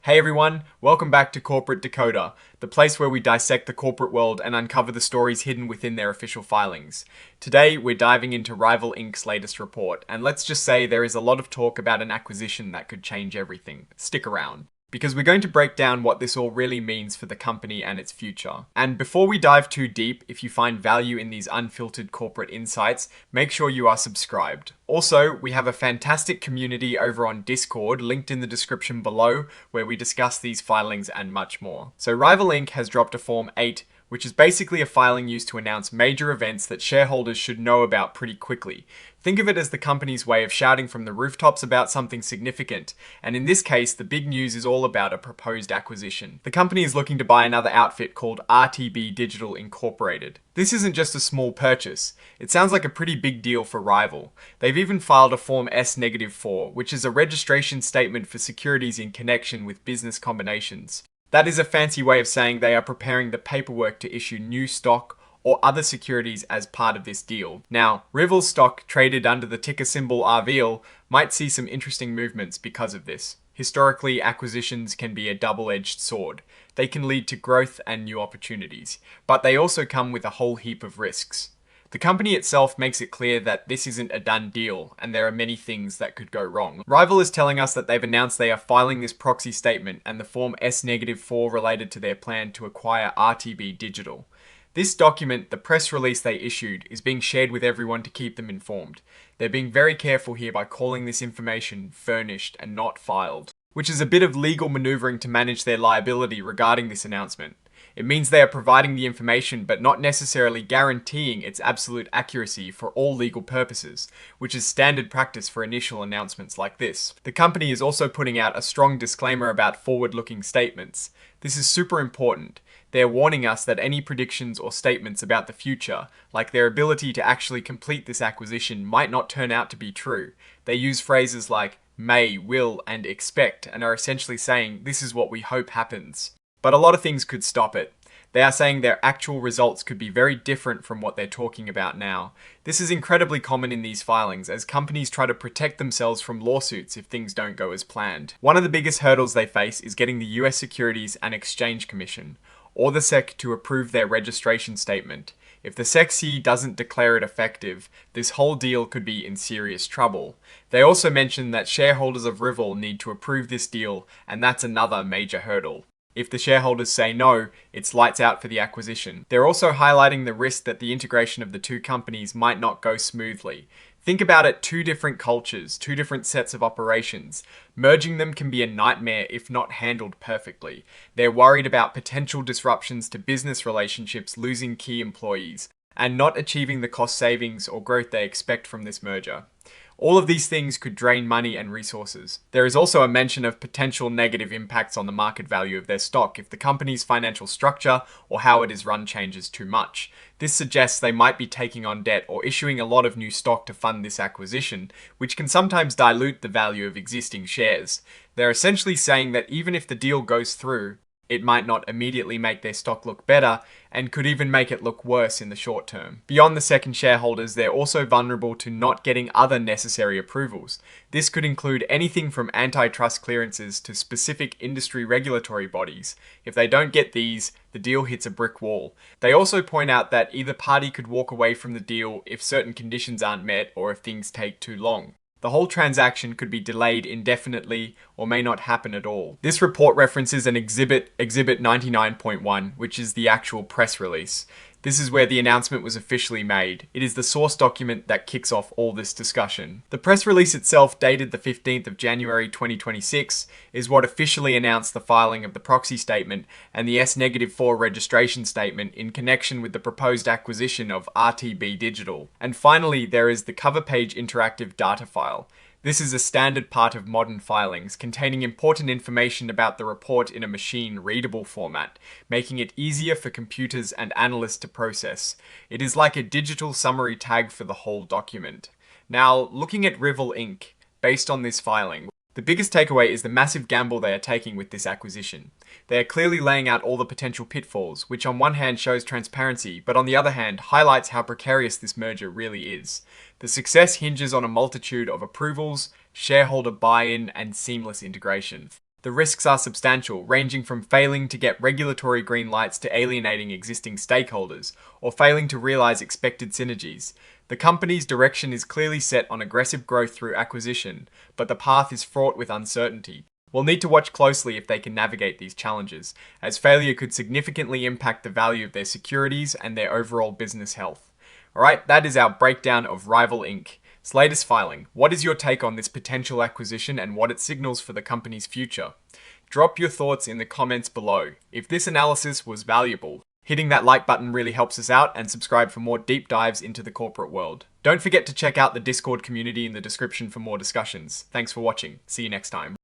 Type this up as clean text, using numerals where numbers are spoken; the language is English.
Hey everyone, welcome back to Corporate Decoder, the place where we dissect the corporate world and uncover the stories hidden within their official filings. Today, we're diving into RYVYL Inc's latest report, and let's just say there is a lot of talk about an acquisition that could change everything. Stick around, because we're going to break down what this all really means for the company and its future. And before we dive too deep, if you find value in these unfiltered corporate insights, make sure you are subscribed. Also, we have a fantastic community over on Discord, linked in the description below, where we discuss these filings and much more. So RYVYL Inc. has dropped a Form 8, which is basically a filing used to announce major events that shareholders should know about pretty quickly. Think of it as the company's way of shouting from the rooftops about something significant, and in this case, the big news is all about a proposed acquisition. The company is looking to buy another outfit called RTB Digital Incorporated. This isn't just a small purchase. It sounds like a pretty big deal for RYVYL. They've even filed a Form S-4, which is a registration statement for securities in connection with business combinations. That is a fancy way of saying they are preparing the paperwork to issue new stock or other securities as part of this deal. Now, RYVYL stock traded under the ticker symbol RVL might see some interesting movements because of this. Historically, acquisitions can be a double-edged sword. They can lead to growth and new opportunities, but they also come with a whole heap of risks. The company itself makes it clear that this isn't a done deal, and there are many things that could go wrong. RYVYL is telling us that they've announced they are filing this proxy statement and the Form S-4 related to their plan to acquire RTB Digital. This document, the press release they issued, is being shared with everyone to keep them informed. They're being very careful here by calling this information furnished and not filed, which is a bit of legal maneuvering to manage their liability regarding this announcement. It means they are providing the information but not necessarily guaranteeing its absolute accuracy for all legal purposes, which is standard practice for initial announcements like this. The company is also putting out a strong disclaimer about forward-looking statements. This is super important. They're warning us that any predictions or statements about the future, like their ability to actually complete this acquisition, might not turn out to be true. They use phrases like may, will, and expect, and are essentially saying this is what we hope happens. But a lot of things could stop it. They are saying their actual results could be very different from what they're talking about now. This is incredibly common in these filings, as companies try to protect themselves from lawsuits if things don't go as planned. One of the biggest hurdles they face is getting the US Securities and Exchange Commission, or the SEC, to approve their registration statement. If the SEC doesn't declare it effective, this whole deal could be in serious trouble. They also mentioned that shareholders of RYVYL need to approve this deal, and that's another major hurdle. If the shareholders say no, it's lights out for the acquisition. They're also highlighting the risk that the integration of the two companies might not go smoothly. Think about it, two different cultures, two different sets of operations. Merging them can be a nightmare if not handled perfectly. They're worried about potential disruptions to business relationships, losing key employees, and not achieving the cost savings or growth they expect from this merger. All of these things could drain money and resources. There is also a mention of potential negative impacts on the market value of their stock if the company's financial structure or how it is run changes too much. This suggests they might be taking on debt or issuing a lot of new stock to fund this acquisition, which can sometimes dilute the value of existing shares. They're essentially saying that even if the deal goes through, it might not immediately make their stock look better and could even make it look worse in the short term. Beyond the second shareholders, they're also vulnerable to not getting other necessary approvals. This could include anything from antitrust clearances to specific industry regulatory bodies. If they don't get these, the deal hits a brick wall. They also point out that either party could walk away from the deal if certain conditions aren't met or if things take too long. The whole transaction could be delayed indefinitely or may not happen at all. This report references an exhibit 99.1, which is the actual press release. This is where the announcement was officially made. It is the source document that kicks off all this discussion. The press release itself, dated the 15th of January 2026, is what officially announced the filing of the proxy statement and the S-4 registration statement in connection with the proposed acquisition of RTB Digital. And finally, there is the cover page interactive data file. This is a standard part of modern filings, containing important information about the report in a machine-readable format, making it easier for computers and analysts to process. It is like a digital summary tag for the whole document. Now, looking at RYVYL Inc., based on this filing, the biggest takeaway is the massive gamble they are taking with this acquisition. They are clearly laying out all the potential pitfalls, which on one hand shows transparency, but on the other hand highlights how precarious this merger really is. The success hinges on a multitude of approvals, shareholder buy-in, and seamless integration. The risks are substantial, ranging from failing to get regulatory green lights to alienating existing stakeholders, or failing to realize expected synergies. The company's direction is clearly set on aggressive growth through acquisition, but the path is fraught with uncertainty. We'll need to watch closely if they can navigate these challenges, as failure could significantly impact the value of their securities and their overall business health. Alright, that is our breakdown of RYVYL Inc. Its latest filing. What is your take on this potential acquisition and what it signals for the company's future? Drop your thoughts in the comments below. If this analysis was valuable, hitting that like button really helps us out, and subscribe for more deep dives into the corporate world. Don't forget to check out the Discord community in the description for more discussions. Thanks for watching. See you next time.